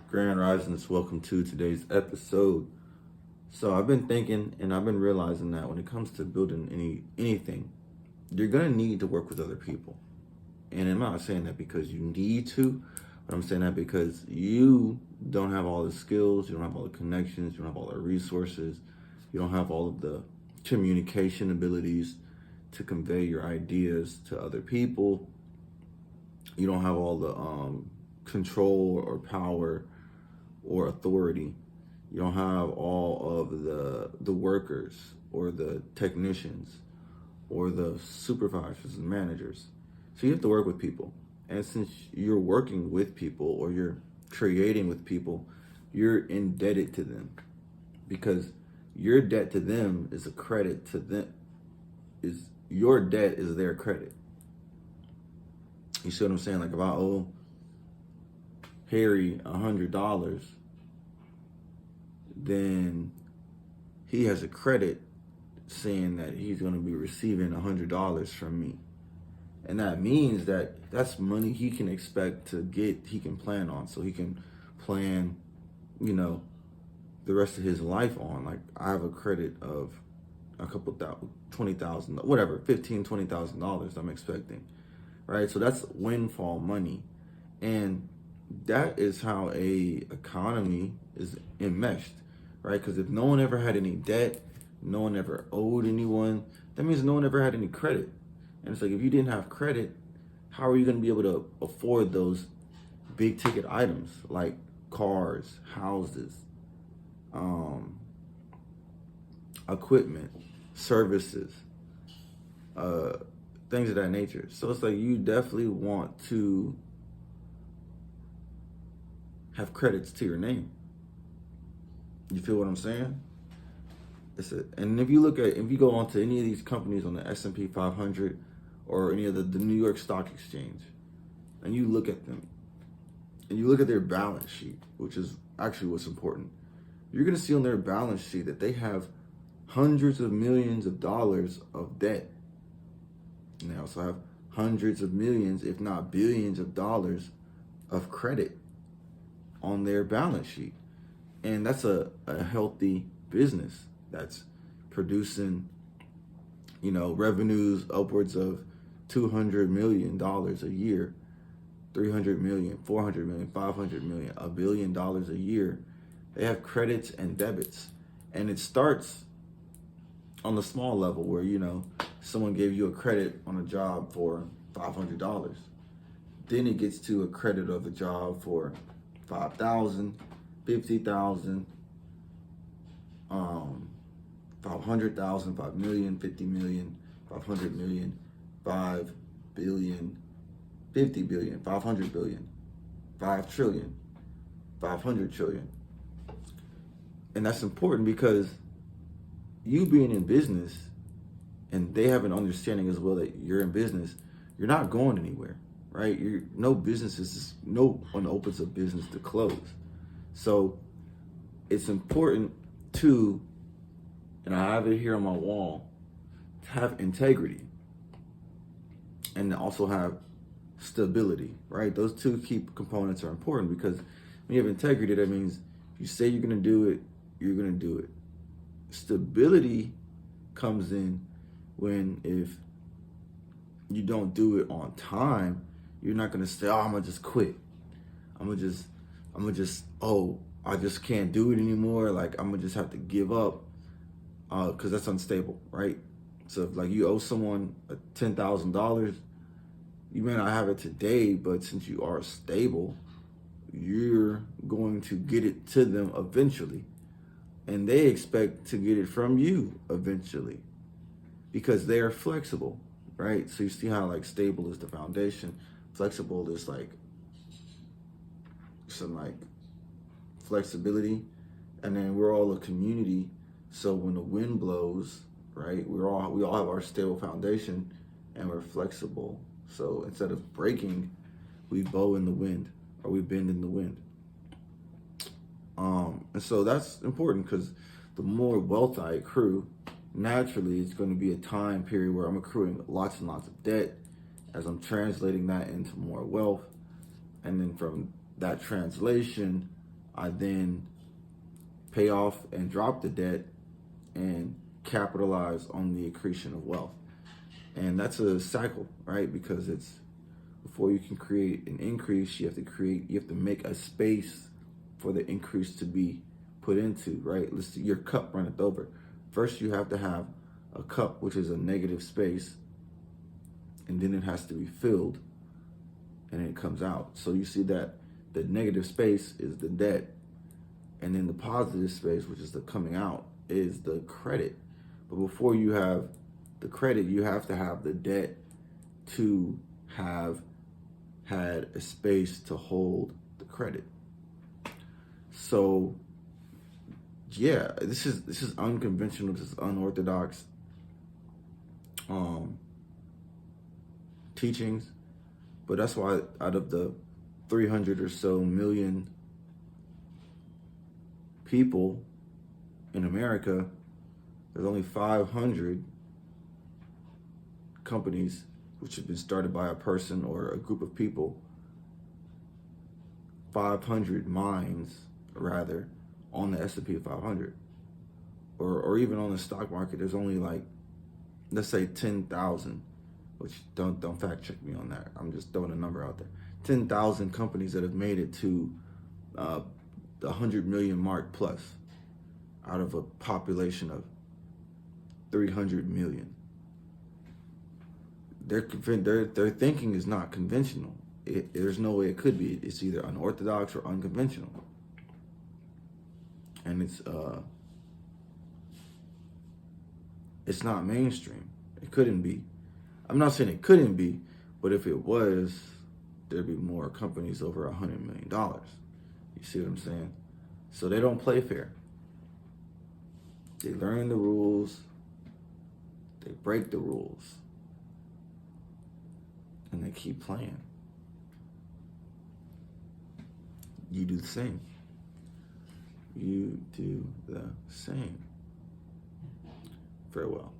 Grand Risings, welcome to today's episode. So I've been thinking and I've been realizing that when it comes to building anything, you're gonna need to work with other people. And I'm not saying that because you need to, but I'm saying that because you don't have all the skills, you don't have all the connections, you don't have all the resources, you don't have all of the communication abilities to convey your ideas to other people. You don't have all the control or power or authority. You don't have all of the workers or the technicians or the supervisors and managers. So you have to work with people. And since you're working with people or you're creating with people, you're indebted to them because your debt to them is a credit to them. Is your debt is their credit. You see what I'm saying? Like if I owe Harry $100, then he has a credit saying that he's going to be receiving $100 from me. And that means that that's money he can expect to get, he can plan on. So he can plan, the rest of his life on. Like I have a credit of a couple thousand, 20,000, whatever, $15,000, $20,000 I'm expecting, right? So that's windfall money. And that is how a economy is enmeshed, right? Because if no one ever had any debt, no one ever owed anyone, that means no one ever had any credit. And it's like, if you didn't have credit, how are you going to be able to afford those big ticket items like cars, houses, equipment, services, things of that nature? So it's like you definitely want to have credits to your name. You feel what I'm saying? And if you go onto any of these companies on the S&P 500 or any of the New York Stock Exchange, and you look at them, and you look at their balance sheet, which is actually what's important, you're going to see on their balance sheet that they have hundreds of millions of dollars of debt. And they also have hundreds of millions, if not billions of dollars of credit on their balance sheet. And that's a healthy business that's producing, revenues upwards of $200 million a year, 300 million, 400 million, 500 million, $1 billion a year. They have credits and debits. And it starts on the small level where, someone gave you a credit on a job for $500. Then it gets to a credit of a job for 5,000, 50,000, 500,000, 5 million, 50 million, 500 million, 5 billion, 50 billion, 500 billion, 5 trillion, 500 trillion. And that's important because you being in business and they have an understanding as well that you're in business, you're not going anywhere, right? No one opens a business to close. So it's important to, and I have it here on my wall, to have integrity and also have stability, right? Those two key components are important because when you have integrity, that means if you say you're going to do it, you're going to do it. Stability comes in when if you don't do it on time, you're not going to say, I'm going to just quit. I just can't do it anymore. Like, I'm going to just have to give up because that's unstable, right? So if like you owe someone $10,000, you may not have it today, but since you are stable, you're going to get it to them eventually. And they expect to get it from you eventually because they are flexible, right? So you see how like stable is the foundation. Flexible is like some like flexibility. And then we're all a community. So when the wind blows, right, we all have our stable foundation and we're flexible. So instead of breaking, we bow in the wind or we bend in the wind. And so that's important because the more wealth I accrue, naturally it's going to be a time period where I'm accruing lots and lots of debt as I'm translating that into more wealth. And then from that translation, I then pay off and drop the debt and capitalize on the accretion of wealth. And that's a cycle, right? Because it's before you can create an increase, you have to make a space for the increase to be put into, right? Let's see, your cup runneth over. First, you have to have a cup, which is a negative space, and then it has to be filled, and it comes out. So you see that the negative space is the debt, and then the positive space, which is the coming out, is the credit. But before you have the credit, you have to have the debt to have had a space to hold the credit. So yeah, this is unconventional, this is unorthodox teachings, but that's why out of the 300 or so million people in America, there's only 500 companies which have been started by a person or a group of people, 500 minds rather, on the S&P 500, or even on the stock market. There's only like, let's say 10,000, which don't fact check me on that. I'm just throwing a number out there. 10,000 companies that have made it to the 100 million mark plus out of a population of 300 million. Their thinking is not conventional. There's no way it could be. It's either unorthodox or unconventional. And it's not mainstream. It couldn't be. I'm not saying it couldn't be, but if it was, there'd be more companies over $100 million. You see what I'm saying? So they don't play fair. They learn the rules, they break the rules, and they keep playing. You do the same. You do the same. Farewell.